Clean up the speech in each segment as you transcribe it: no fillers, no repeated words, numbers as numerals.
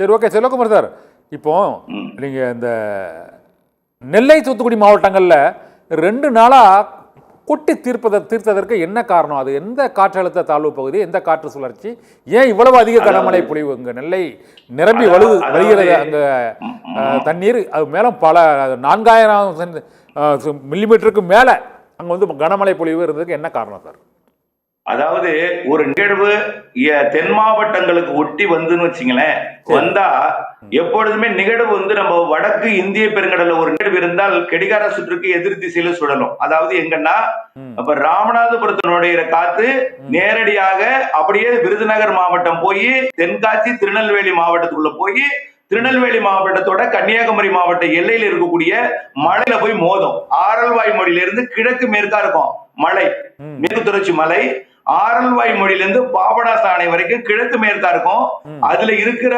சரி, okay Selvakumar sir, இப்போ நீங்கள் இந்த நெல்லை தூத்துக்குடி மாவட்டங்களில் 2 நாளாக கொட்டி தீர்த்ததற்கு என்ன காரணம்? அது எந்த காற்றழுத்த தாழ்வு பகுதி, எந்த காற்று சுழற்சி, ஏன் இவ்வளவு அதிக கனமழை பொழிவு? இங்கே நெல்லை நிரம்பி வருகிறது, அங்கே தண்ணீர் அது மேலே பல 4000 மில்லிமீட்டருக்கு மேலே அங்கே வந்து கனமழை பொழிவு இருந்ததுக்கு என்ன காரணம் சார்? அதாவது ஒரு நிகழ்வு தென் மாவட்டங்களுக்கு ஒட்டி வந்துன்னு வச்சுங்களேன், வந்தா எப்பொழுதுமே நிகழ்வு வந்து நம்ம வடக்கு இந்திய பெருங்கடல்ல ஒரு நிகழ்வு இருந்தால் கடிகார சுற்றுக்கு எதிர் திசையில சுழலும். அதாவது எங்கன்னா அப்ப ராமநாதபுரத்தினுடைய காத்து நேரடியாக அப்படியே விருதுநகர் மாவட்டம் போய் தென்காசி திருநெல்வேலி மாவட்டத்துக்குள்ள போய் திருநெல்வேலி மாவட்டத்தோட கன்னியாகுமரி மாவட்ட எல்லையில இருக்கக்கூடிய மலையில போய் மோதும். ஆரல்வாய் மொழியிலிருந்து கிழக்கு மேற்கா இருக்கும் மலை, மேற்கு தொடர்ச்சி மலை. ஆரல்வாய் மொழியிலிருந்து பாபநாசம் வரைக்கும் கிழக்கு மேற்கா இருக்கும். அதுல இருக்கிற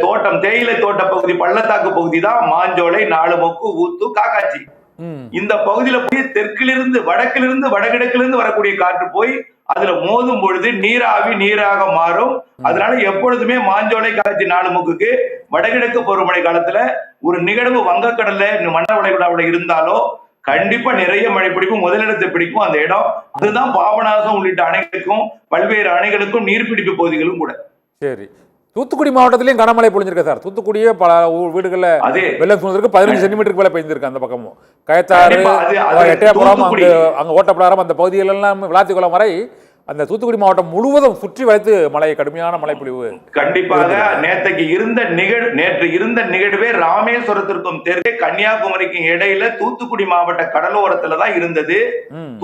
தோட்டம், தேயிலை தோட்ட பகுதி, பள்ளத்தாக்கு பகுதி தான் மாஞ்சோலை, நாலுமொக்கு, ஊத்து, காக்காட்சி. இந்த பகுதியில போய் தெற்கிலிருந்து வடக்கிலிருந்து வடகிழக்கிலிருந்து வரக்கூடிய காற்று போய் அதுல மோதும் பொழுது நீராவி நீராக மாறும். அதனால எப்பொழுதுமே மாஞ்சோலை, காக்காட்சி, நாலுமுக்குக்கு வடகிழக்கு பருவமழை காலத்துல ஒரு நிகழ்வு வங்கக்கடல்ல மண்டல வளைகுடாவில் இருந்தாலோ கண்டிப்பா நிறைய மழை பிடிக்கும், முதலிடத்தை பிடிக்கும் அந்த இடம். அதுதான் பாபநாசம் உள்ளிட்ட அணைகளுக்கும் பல்வேறு அணைகளுக்கும் நீர்பிடிப்பு பகுதிகளும் கூட. சரி, தூத்துக்குடி மாவட்டத்திலையும் கனமழை பொழிஞ்சிருக்கு சார். தூத்துக்குடியே பல வீடுகள்ல வெள்ளம் சூழ்ந்திருக்கு, 15 சென்டிமீட்டருக்கு மேல பெய்ஞ்சிருக்கு. அந்த பக்கமும் கயத்தாறு, எட்டயபுரம், அங்க ஓட்டப்படாரம் அந்த பகுதிகளெல்லாம் விளாத்திக்குளம் வரை அந்த தூத்துக்குடி மாவட்டம் முழுவதும் சுற்றி வைத்து கடுமையான மழை பொழிவு. கண்டிப்பாக நேற்று இருந்த நிகழ்வே ராமேஸ்வரத்திற்கும் தெற்கே கன்னியாகுமரிக்கும் இடையில தூத்துக்குடி மாவட்ட கடலோரத்துல தான் இருந்தது.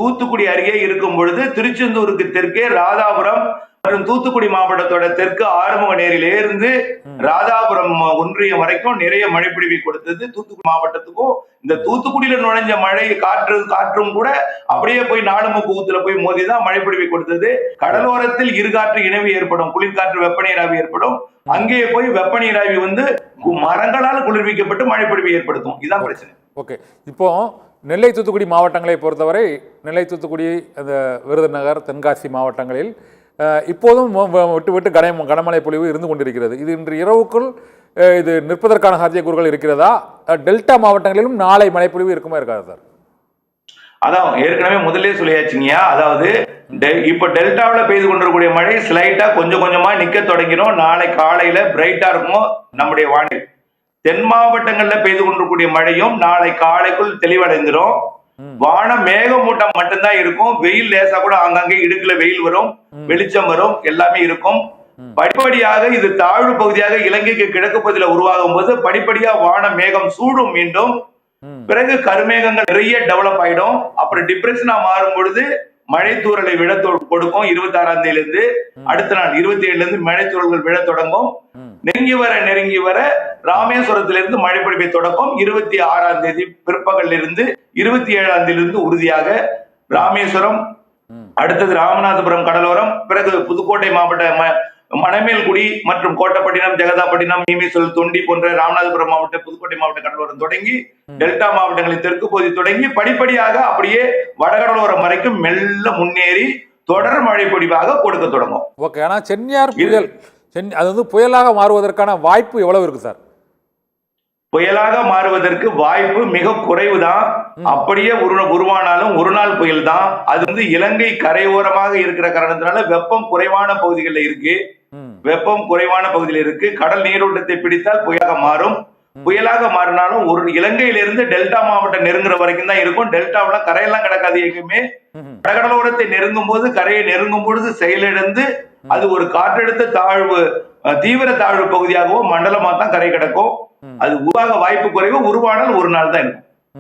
தூத்துக்குடி அருகே இருக்கும் பொழுது திருச்செந்தூருக்கு தெற்கே ராதாபுரம் மற்றும் தூத்துக்குடி மாவட்டத்தோட தெற்கு ஆறுமுகநேரிலே இருந்து ராதாபுரம் ஒன்றியம் வரைக்கும் நிறைய மழை பொழிவை கொடுத்தது தூத்துக்குடி மாவட்டத்துக்கும். இந்த தூத்துக்குடியில நுழைஞ்ச மழை காற்றும் கூட அப்படியே போய் நாலுமுக்கு ஊத்துல போய் மோதிதான் மழை பொழிவை கொடுத்தது. கடலோரத்தில் இருகாற்று இணைவு ஏற்படும், குளிர்காற்று வெப்பநீராவி ஏற்படும். அங்கே போய் வெப்பநீராவி வந்து மரங்களால் குளிர்விக்கப்பட்டு மழை பொழிவை ஏற்படுத்தும். இதுதான் பிரச்சனை. ஓகே, இப்போ நெல்லை தூத்துக்குடி மாவட்டங்களை பொறுத்தவரை நெல்லை தூத்துக்குடி அந்த விருதுநகர் தென்காசி மாவட்டங்களில் இப்போதும் விட்டு விட்டு கனமழை பொழிவு இருந்து கொண்டிருக்கிறது. இது இன்று இரவுக்குள் இது நிற்பதற்கான சாத்தியக்கூறுகள் இருக்கிறதா? டெல்டா மாவட்டங்களிலும் நாளை மழைப்பொழிவு இருக்குமா இருக்காது சார்? அதான் ஏற்கனவே முதல்ல சொல்லியாச்சுங்கய்யா. அதாவது இப்ப டெல்டாவில் பெய்து கொண்டிருக்கக்கூடிய மழை ஸ்லைட்டா கொஞ்சம் கொஞ்சமா நிக்க தொடங்கிடும். நாளை காலையில பிரைட்டா இருக்கும் நம்முடைய வானிலை. தென் மாவட்டங்கள்ல பெய்து கொண்டிருக்கக்கூடிய மழையும் நாளை காலைக்குள் தெளிவடைந்துடும். வானம் மேகமூட்டம் மட்டும்தான் இருக்கும். வெயில் லேசா கூட அங்கங்கே இடுக்குல வெயில் வரும், வெளிச்சம் வரும், எல்லாமே இருக்கும். படிப்படியாக இது தாழ்வு பகுதியாக இலங்கைக்கு கிழக்கு பகுதியில் உருவாகும் போது படிப்படியா வானம் மேகம் சூடும் மீண்டும். பிறகு கருமேகங்கள் நிறைய டெவலப் ஆயிடும். அப்புறம் டிப்ரெஷனா மாறும் பொழுது மழை தூறலை விழ கொடுக்கும். 26ஆம் தேதியிலிருந்து அடுத்த நாள் 27ல இருந்து மழை தூறல்கள் விழ தொடங்கும். நெருங்கி வர ராமேஸ்வரத்திலிருந்து மழை பொழிவை தொடக்கம். 26ஆம் தேதி பிற்பகல் இருந்து 27ஆம் தேதியிலிருந்து உறுதியாக ராமேஸ்வரம், அடுத்தது ராமநாதபுரம் கடலோரம், பிறகு புதுக்கோட்டை மாவட்ட மணமேல்குடி மற்றும் கோட்டப்பட்டினம், ஜெகதாப்பட்டினம், மீமிசொல், தொண்டி போன்ற ராமநாதபுரம் மாவட்ட புதுக்கோட்டை மாவட்ட கடலோரம் தொடங்கி டெல்டா மாவட்டங்களின் தெற்கு பகுதி தொடங்கி படிப்படியாக அப்படியே வடகடலோரம் வரைக்கும் மெல்ல முன்னேறி தொடர் மழை பொழிவாக கொடுக்க தொடங்கும். ஓகே, ஆனா சென்னியார் புயல் அது வந்து புயலாக மாறுவதற்கான வாய்ப்பு எவ்வளவு இருக்கு சார்? புயலாக மாறுவதற்கு வாய்ப்பு மிக குறைவுதான். அப்படியே உருவானாலும் ஒரு நாள் புயல் தான். அது வந்து இலங்கை கரையோரமாக இருக்கிற காரணத்தினால வெப்பம் குறைவான பகுதிகளில் இருக்கு. கடல் நீரோட்டத்தை பிடித்தால் புயலாக மாறும். புயலாக மாறினாலும் ஒரு இலங்கையிலிருந்து டெல்டா மாவட்டம் நெருங்குற வரைக்கும் தான் இருக்கும். டெல்டாவில கரையெல்லாம் கிடக்காது. எங்குமே வடகடலோரத்தை நெருங்கும் போது, கரையை நெருங்கும் பொழுது செயலிழந்து அது ஒரு காற்றழுத்த தாழ்வு, தீவிர தாழ்வு பகுதியாகவும் மண்டலமா தான் கரை கிடக்கும். அது உருவாக வாய்ப்பு குறைவு. உருவானால் ஒரு நாள் தான் இருக்கும்.